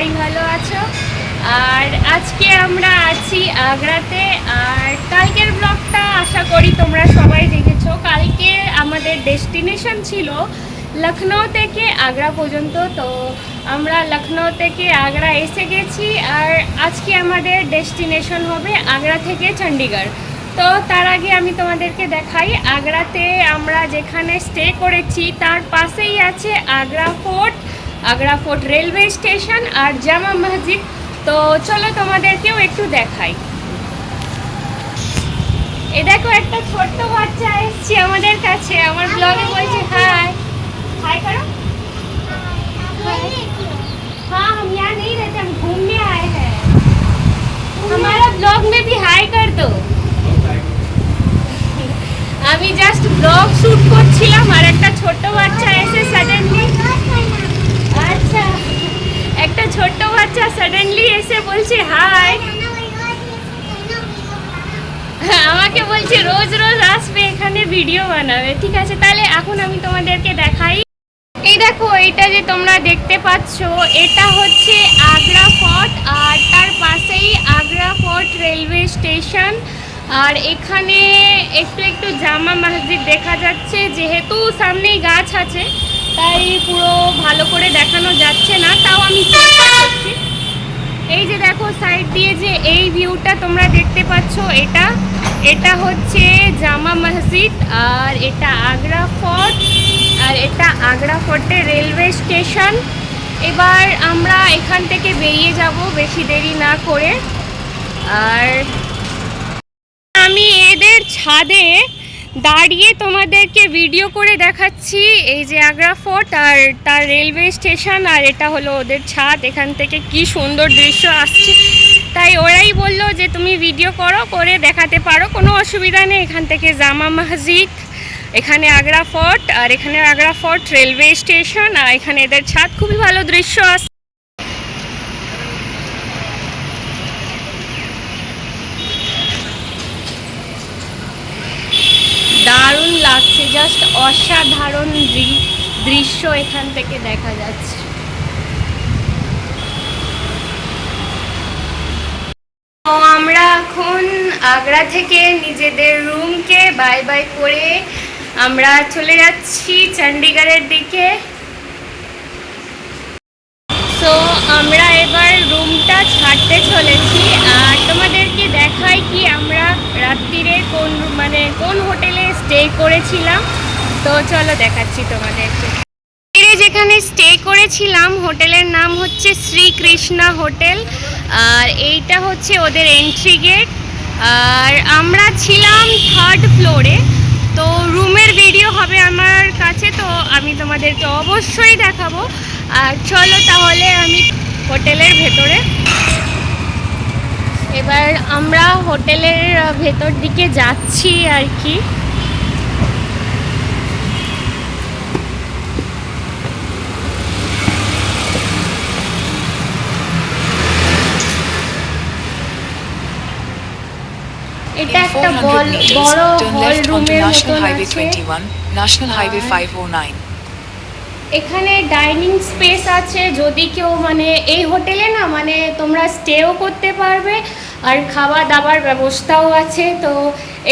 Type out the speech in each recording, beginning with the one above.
সবাই ভালো আছো। আর আজকে আমরা আছি আগ্রাতে। আর কালকের ব্লগটা আশা করি তোমরা সবাই দেখেছো। কালকে আমাদের ডেস্টিনেশন ছিল লখনৌ থেকে আগ্রা পর্যন্ত। তো আমরা লখনৌ থেকে আগ্রা এসে গেছি। আর আজকে আমাদের ডেস্টিনেশন হবে আগ্রা থেকে চণ্ডীগড়। তো তার আগে আমি তোমাদেরকে দেখাই, আগ্রাতে আমরা যেখানে স্টে করেছি তার পাশেই আছে আগ্রা ফোর্ট রেলওয়ে স্টেশন আর জামা মসজিদ। তো চলো তোমাদেরকেও একটু দেখাই। এ দেখো একটা ছোট্ট বাচ্চা এসছে আমাদের কাছে, আমার ব্লগে বলছে হাই। हाय करो। हाँ हम यहाँ नहीं रहते, हम घूमने आए हैं। हमारा ब्लॉग में भी हाय कर दो। আমি জাস্ট ব্লগ শুট করছিলাম আর একটা ছোট্ট বাচ্চা এসে সাডেনলি, আচ্ছা একটা ছোট্ট বাচ্চা সাডেনলি এসে বলছে হাই। আমাকে বলছে রোজ রোজ আসবে এখানে ভিডিও বানাবে। ঠিক আছে, তাহলে এখন আমি তোমাদেরকে দেখাই। এই দেখো, এইটা যে তোমরা দেখতে পাচ্ছ এটা হচ্ছে আগ্রা ফোর্ট আর তার পাশেই আগ্রা ফোর্ট রেলওয়ে স্টেশন। আর এখানে একটু একটু জামা মসজিদ দেখা যাচ্ছে, যেহেতু সামনেই গাছ আছে তাই পুরো ভালো করে দেখানো যাচ্ছে না, তাও আমি চেষ্টা করছি। এই যে দেখো সাইড দিয়ে যে এই ভিউটা তোমরা দেখতে পাচ্ছ, এটা হচ্ছে জামা মসজিদ আর এটা আগ্রা ফোর্ট আর এটা আগ্রা ফোর্টের রেলওয়ে স্টেশন। এবার আমরা এখান থেকে বেরিয়ে যাব বেশি দেরি না করে। আর আমি এদের ছাদে দাঁড়িয়ে তোমাদেরকে ভিডিও করে দেখাচ্ছি। এই যে আগ্রা ফোর্ট আর তার রেলওয়ে স্টেশন, আর এটা হলো ওদের ছাদ। এখান থেকে কি সুন্দর দৃশ্য আসছে, তাই ওরাই বললো যে তুমি ভিডিও করে দেখাতে পারো, কোনো অসুবিধা নেই। এখান থেকে জামা মসজিদ, এখানে আগ্রা ফোর্ট আর এখানে আগ্রা ফোর্ট রেলওয়ে স্টেশন, আর এখানে এদের ছাদ, খুবই ভালো দৃশ্য আসছে। দারুণ লাগছে, জাস্ট অসাধারণ দৃশ্য এখান থেকে দেখা যাচ্ছে। তো আমরা এখন আগ্রা থেকে নিজেদের রুমকে বাই বাই করে আমরা চলে যাচ্ছি চণ্ডীগড়ের দিকে। তো আমরা এবার রুমটা ছাড়তে চলেছি আর তোমাদেরকে দেখাই কি আমরা রাত্রিরে কোন হোটেলে স্টে করেছিলাম। তো চলো দেখাচ্ছি তোমাদেরকে। যেখানে স্টে করেছিলাম হোটেলের নাম হচ্ছে শ্রীকৃষ্ণা হোটেল আর এইটা হচ্ছে ওদের এন্ট্রি গেট। আর আমরা ছিলাম 3rd ফ্লোরে। তো রুমের ভিডিও হবে আমার কাছে, তো আমি তোমাদেরকে অবশ্যই দেখাবো। আর চলো তাহলে আমি হোটেলের ভেতরে, এবার আমরা হোটেলের ভেতর দিকে যাচ্ছি আর কি। এটা একটা বড় হল রুমের মতন আছে। National highway 509। এখানে ডাইনিং স্পেস আছে, যদি কেউ এই হোটেলে না তোমরা স্টেও করতে পারবে আর খাওয়া দাওয়ার ব্যবস্থাও আছে। তো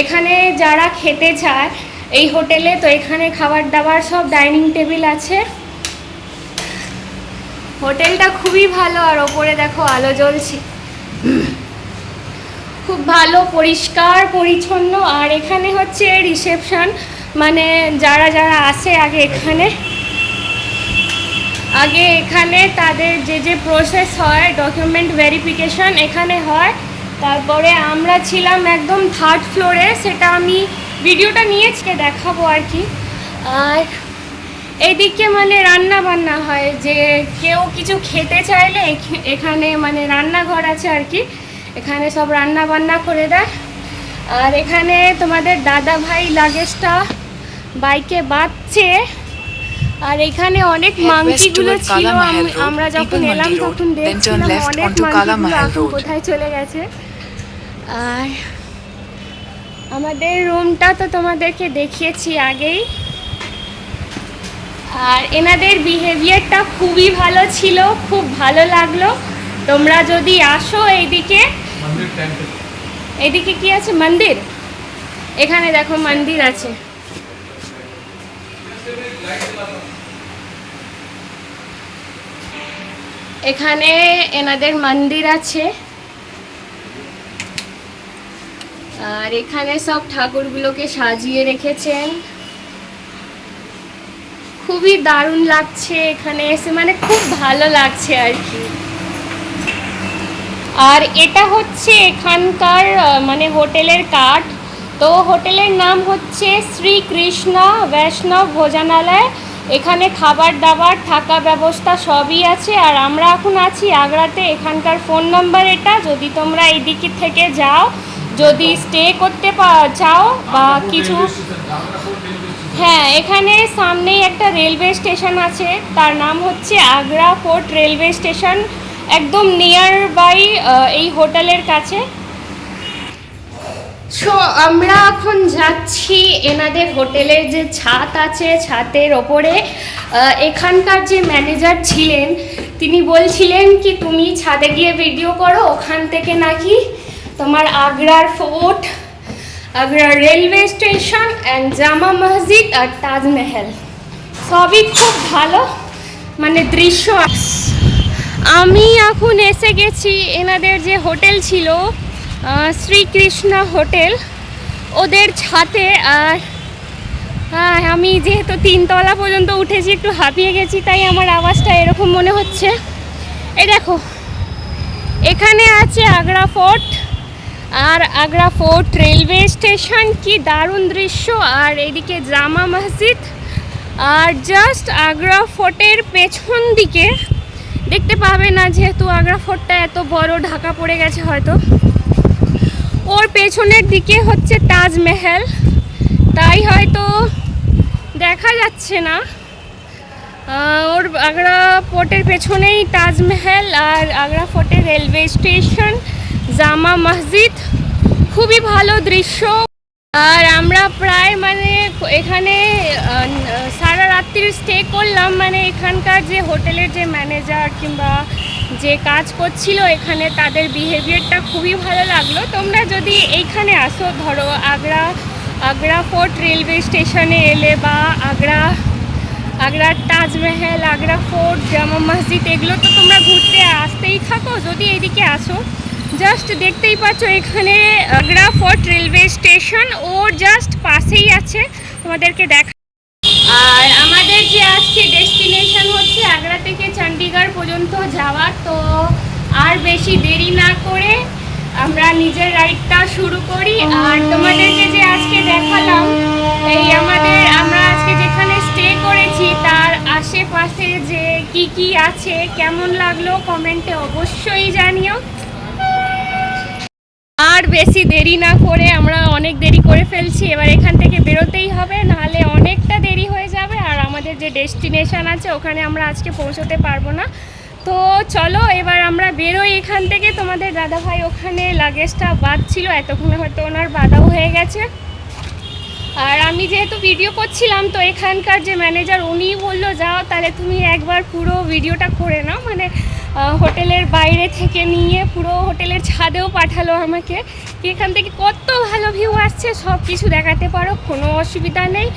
এখানে যারা খেতে চায় এই হোটেলে, তো এখানে খাবার দাবার সব ডাইনিং টেবিল আছে। হোটেলটা খুবই ভালো আর ওপরে দেখো আলো জ্বলছে, খুব ভালো, পরিষ্কার পরিচ্ছন্ন। আর এখানে হচ্ছে রিসেপশন, যারা যারা আসে আগে এখানে তাদের যে প্রসেস হয়, ডকুমেন্ট ভেরিফিকেশন এখানে হয়। তারপরে আমরা ছিলাম একদম 3rd ফ্লোরে, সেটা আমি ভিডিওটা নিয়েছি দেখাবো আর কি। আর এইদিকে রান্না বান্না হয়, যে কেউ কিছু খেতে চাইলে এখানে রান্নাঘর আছে আর কি, এখানে সব রান্না বান্না করে দেয়। আর এখানে তোমাদের দাদা ভাই লাগেজটা বাইকে বাঁধছে। আর এখানে অনেক মাংকিগুলো ছিল, আমরা যখন এলাম তখন দেখছিলাম অনেক মাংকিগুলো এখন কোথায় চলে গেছে। আর আমাদের রুমটা তো তোমাদেরকে দেখিয়েছি আগেই। আর এনাদের বিহেভিয়ারটা খুবই ভালো ছিল, খুব ভালো লাগলো। তোমরা যদি আসো এইদিকে, এইদিকে কি আছে মন্দির, এখানে দেখো মন্দির আছে। এখানে এনাদের মন্দির আছে, আর এখানে সব ঠাকুরগুলোকে সাজিয়ে রেখেছেন। খুবই দারুণ লাগছে এখানে এসে, মানে খুব ভালো লাগছে আর কি। আর এটা হচ্ছে এখানকার মানে হোটেলের কার্ড। তো হোটেলের নাম হচ্ছে শ্রীকৃষ্ণা বৈষ্ণব ভোজনালয়। এখানে খাবার দাবার থাকা ব্যবস্থা সবই আছে। আর আমরা এখন আছি আগ্রাতে। এখানকার ফোন নাম্বার এটা, যদি তোমরা এই দিক থেকে যাও, যদি স্টে করতে চাও বা কিছু, হ্যাঁ এখানে সামনেই একটা রেলওয়ে স্টেশন আছে, তার নাম হচ্ছে আগ্রা ফোর্ট রেলওয়ে স্টেশন, একদম নিয়ার বাই এই হোটেলের কাছে। সো আমরা এখন যাচ্ছি এনাদের হোটেলের যে ছাদ আছে, ছাদের ওপরে এখানকার যে ম্যানেজার ছিলেন তিনি বলছিলেন কি তুমি ছাদে গিয়ে ভিডিও করো, ওখান থেকে নাকি তোমার আগ্রার fort, Agra railway station and জামা মসজিদ আর তাজমহল সবই খুব ভালো মানে দৃশ্য। আমি এখন এসে গেছি এনাদের যে হোটেল ছিল শ্রীকৃষ্ণা হোটেল, ওদের ছাদে। আর আমি যেহেতু 3 তলা পর্যন্ত উঠেছি, একটু হাঁপিয়ে গেছি, তাই আমার আওয়াজটা এরকম মনে হচ্ছে। এই দেখো এখানে আছে আগ্রা ফোর্ট আর আগ্রা ফোর্ট রেলওয়ে স্টেশন, কি দারুণ দৃশ্য। আর এদিকে জামা মসজিদ, আর জাস্ট আগ্রা ফোর্টের পেছন দিকে দেখতে পাবে না, যেহেতু আগ্রা ফোর্টটা এত বড় ঢাকা পড়ে গেছে হয়তো, ওর পেছনের দিকে হচ্ছে তাজমহল, তাই হয়তো দেখা যাচ্ছে না। ওর আগ্রা ফোর্টের পেছনেই তাজমহল আর আগ্রা ফোর্টের রেলওয়ে স্টেশন, জামা মসজিদ, খুবই ভালো দৃশ্য। আর আমরা প্রায় মানে এখানে সারা রাত্রি স্টে করলাম, মানে এখানকার যে হোটেলের যে ম্যানেজার কিংবা যে কাজ করছিল এখানে, তাদের বিহেভিয়ারটা খুবই ভালো লাগলো। তোমরা যদি এইখানে আসো, ধরো আগ্রা ফোর্ট রেলওয়ে স্টেশনে এলে বা আগ্রার তাজমহল, আগ্রা ফোর্ট, জামা মসজিদ, এগুলো তো তোমরা ঘুরতে আসতেই থাকো। যদি এইদিকে আসো, জাস্ট দেখতেই পাচ্ছ এখানে আগ্রা ফোর্ট রেলওয়ে স্টেশন, ওর জাস্ট পাশেই আছে, তোমাদেরকে দেখা। আর আমাদের যে আজকে ডেস্টিনেশন হচ্ছে আগ্রা থেকে চণ্ডীগড় পর্যন্ত যাওয়া, তো আর বেশি দেরি না করে আমরা নিজের রাইডটা শুরু করি। আর তোমাদেরকে যে আজকে দেখালাম এই আমরা আজকে যেখানে স্টে করেছি তার আশেপাশে যে কি আছে, কেমন লাগলো কমেন্টে অবশ্যই জানিও। আর বেশি দেরি না করে, আমরা অনেক দেরি করে ফেলছি, এবার এখান থেকে বেরোতেই হবে, নাহলে অনেকটা দেরি হয়ে যাবে আর আমাদের যে ডেস্টিনেশন আছে ওখানে আমরা আজকে পৌঁছতে পারবো না। তো চলো এবার আমরা বেরোই এখান থেকে। তোমাদের দাদাভাই ওখানে লাগেজটা বাঁধছিল, এতক্ষণে হয়তো ওনার বাঁধাও হয়ে গেছে। আর আমি যেহেতু ভিডিও করছিলাম, তো এখানকার যে ম্যানেজার উনি বললো যাও তাহলে তুমি একবার পুরো ভিডিওটা করে নাও, মানে হোটেলের বাইরে থেকে নিয়ে পুরো হোটেলের ছাদেও পাঠালো আমাকে, এখান থেকে কত ভালো ভিউ আসছে, সব কিছু দেখাতে পারো, কোনো অসুবিধা নেই।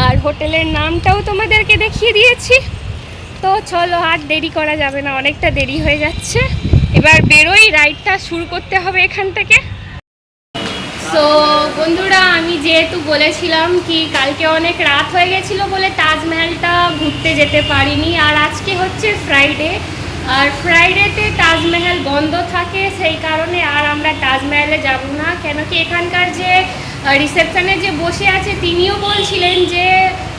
আর হোটেলের নামটাও তোমাদেরকে দেখিয়ে দিয়েছি। তো চলো আর দেরি করা যাবে না, অনেকটা দেরি হয়ে যাচ্ছে, এবার বেরোই, রাইডটা শুরু করতে হবে এখান থেকে। তো বন্ধুরা, আমি যেহেতু বলেছিলাম কি কালকে অনেক রাত হয়ে গেছিলো বলে তাজমহলটা ঘুরতে যেতে পারিনি, আর আজকে হচ্ছে ফ্রাইডে, আর ফ্রাইডেতে তাজমহল বন্ধ থাকে, সেই কারণে আর আমরা তাজমহলে যাব না। কেন কি এখানকার যে রিসেপশনে যে বসে আছে তিনিও বলছিলেন যে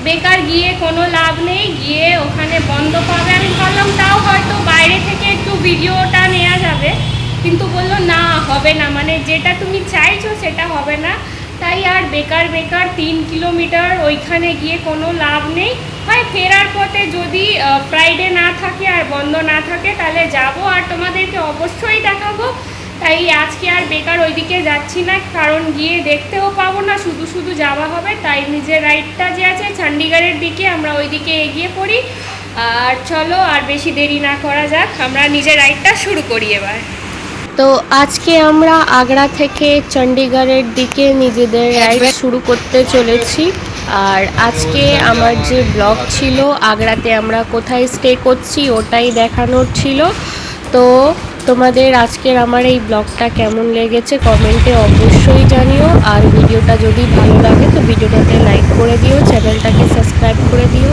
বেকার গিয়ে কোনো লাভ নেই, গিয়ে ওখানে বন্ধ পাবে। আমি ভাবলাম তাও হয়তো বাইরে থেকে একটু ভিডিওটা নেওয়া যাবে, কিন্তু বললো না হবে না, মানে যেটা তুমি চাইছো সেটা হবে না, তাই আর বেকার 3 কিলোমিটার ওইখানে গিয়ে কোনো লাভ নেই। হয় ফেরার পথে যদি ফ্রাইডে না থাকে আর বন্ধ না থাকে তাহলে যাব, আর তোমাদেরকে অবশ্যই দেখাবো তাই আজকে আর বেকার ওইদিকে যাচ্ছি না, কারণ গিয়ে দেখতেও পাবো না, শুধু শুধু যাওয়া হবে। তাই নিজের রাইডটা যে আছে চণ্ডীগড়ের দিকে, আমরা ওইদিকে এগিয়ে পড়ি। আর চলো আর বেশি দেরি না করা যাক, আমরা নিজের রাইডটা শুরু করি এবার। তো আজকে আমরা আগ্রা থেকে চণ্ডীগড়ের দিকে নিজেদের রাইড শুরু করতে চলেছি। আর আজকে আমার যে ব্লগ ছিল আগ্রাতে আমরা কোথায় স্টে করছি ওটাই দেখানোর ছিল। তো তোমাদের আজকের আমার এই ব্লগটা কেমন লেগেছে কমেন্টে অবশ্যই জানিও। আর ভিডিওটা যদি ভালো লাগে তো ভিডিওটাতে লাইক করে দিও, চ্যানেলটাকে সাবস্ক্রাইব করে দিও।